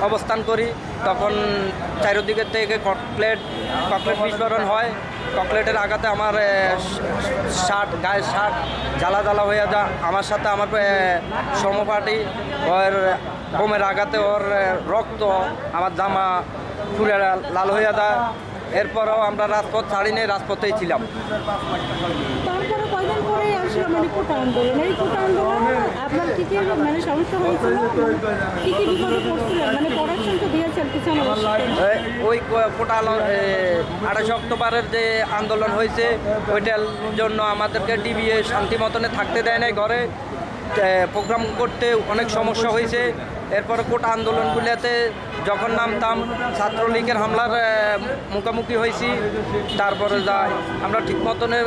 অবস্থান করি, তখন চারিদিকের থেকে ককলেট বিস্ফোরণ হয়। ককলেটের আঘাতে আমার গায়ের শার্ট জ্বালা জ্বালা হয়ে যায়। আমার সাথে আমার সমপাটি ওর বোমের আঘাতে ওর রক্ত আমার জামা পুরে লাল হয়ে যায়। এরপরেও আমরা রাজপথ ছাড়িনি, রাজপথেই ছিলাম। তারপরে কয়দিন পরে আসলো মানে কোটা আন্দোলন। এই কোটা আন্দোলন আপনার কি কি মানে সমস্যা হয়েছিল, কি কি বিপদে পড়ছিলেন, মানে পড়াশোনা তো দিয়েছেন পিছনে? ওই কোটা 28 অক্টোবরের যে আন্দোলন হয়েছে ওইটার জন্য আমাদেরকে ডিবিএ শান্তি মতনে থাকতে দেয় নাই, ঘরে প্রোগ্রাম করতে অনেক সমস্যা হয়েছে। এরপরে কোটা আন্দোলনগুলোতে যখন নামতাম ছাত্রলীগের হামলার মুখোমুখি হয়েছি। তারপরে যাই আমরা ঠিক মতনে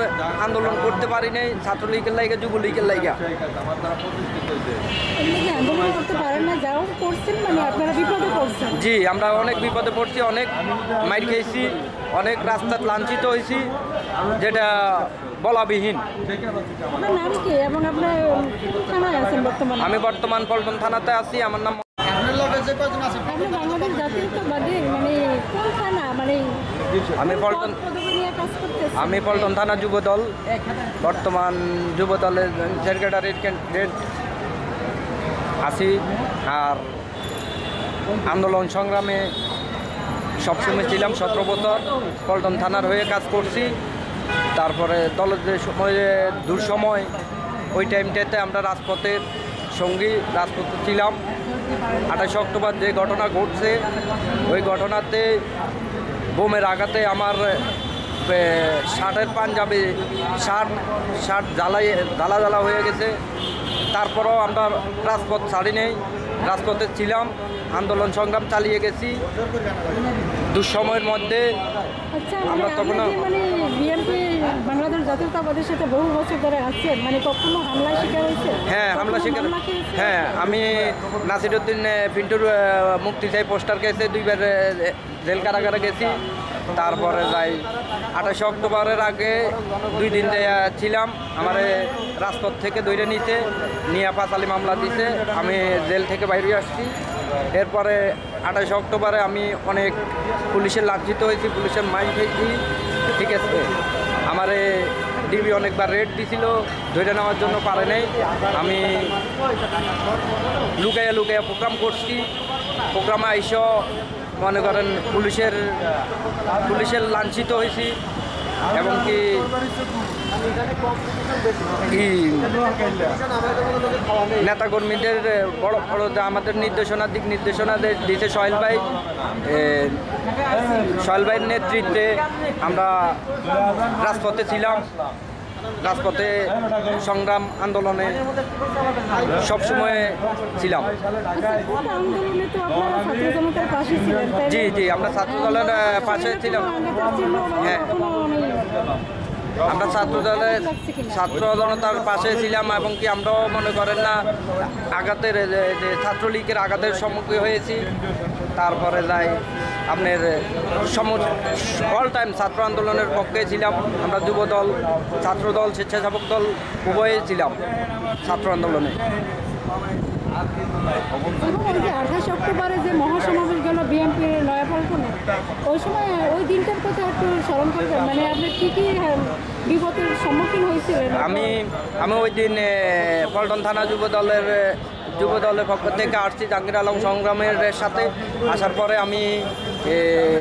আন্দোলন করতে পারি নাই, ছাত্রলীগের লাইগা যুবলীগের লাইগা। জি, আমরা অনেক বিপদে পড়ছি, অনেক মাইর খেয়েছি, অনেক রাস্তা লাঞ্ছিত হয়েছি, যেটা বলাবিহীন। আমি বর্তমান পল্টন থানাতে আছি। আমার নাম আমি পল্টন থানা যুবদল, বর্তমান যুবদলের সেক্রেটারির ক্যান্ডিডেট আছি। আর আন্দোলন সংগ্রামে সবসময় ছিলাম, 17 বছর পল্টন থানার হয়ে কাজ করছি। তারপরে দলের যে সময়ে দুঃসময় ওই টাইমটাতে আমরা রাজপথের সঙ্গী, রাজপথে ছিলাম। 28 অক্টোবর যে ঘটনা ঘটছে ওই ঘটনাতে বোমের আঘাতে আমার শার্টের পাঞ্জাবি শার্ট জ্বালা হয়ে গেছে। তারপরেও আমরা রাজপথ ছাড়ি নেই, রাজপথে ছিলাম, আন্দোলন সংগ্রাম চালিয়ে গেছি। দুঃসময়ের মধ্যে আমরা তখন বাংলাদেশ জাতীয়তাবাদের সাথে বহু বছর ধরে আছেন, মানে কখনো হামলার শিকার হয়েছে? হ্যাঁ, হামলা শিকার। হ্যাঁ, আমি নাসিরউদ্দিন পিন্টুর মুক্তি চাই পোস্টার কেসে 2বার জেল কারাগারে গেছি। তারপরে যাই 28 অক্টোবরের আগে 2 দিন ছিলাম, আমার রাজপথ থেকে ধরে নিচে নিয়ে পাঁচালি মামলা দিছে, আমি জেল থেকে বাইরে আসছি। এরপরে 28 অক্টোবরে আমি অনেক পুলিশের লাঞ্ছিত হয়েছি, পুলিশের মাইন খেয়েছি। ঠিক আছে, আমার ডিবি অনেকবার রেড দিছিল, ধরে নেওয়ার জন্য পারে নাই। আমি লুকাইয়া প্রোগ্রাম করছি। প্রোগ্রামে আইসো মনে করেন পুলিশের লাঞ্ছিত হয়েছি, এবং কি নেতাকর্মীদের বড় বড় আমাদের দিক নির্দেশনা দিতে সোহেল ভাইয়ের নেতৃত্বে আমরা রাজপথে ছিলাম। রাজপথে সংগ্রাম আন্দোলনে সবসময় ছিলাম। জি, আমরা ছাত্র দলের পাশে ছিলাম। হ্যাঁ, আমরা ছাত্র জনতার পাশে ছিলাম, এবং কি আমরাও মনে করেন না আঘাতের ছাত্রলীগের আঘাতের সম্মুখীন হয়েছি। তারপরে যাই আপনার অল টাইম ছাত্র আন্দোলনের পক্ষে ছিলাম। আমরা যুবদল, ছাত্রদল, স্বেচ্ছাসেবক দল উভয়ে ছিলাম ছাত্র আন্দোলনে। 28 অক্টোবরে যে মহাসমাবেশ গেল বিএনপির নয়াপল্টনে, ওই সময় ওই দিনটার কথা একটু স্মরণ করবেন, মানে আপনি কি কি বিপদের সম্মুখীন হয়েছিলেন? আমি ওই দিন পল্টন থানা যুবদলের পক্ষ থেকে আসছি জাহাঙ্গীর আলম সংগ্রামের সাথে। আসার পরে আমি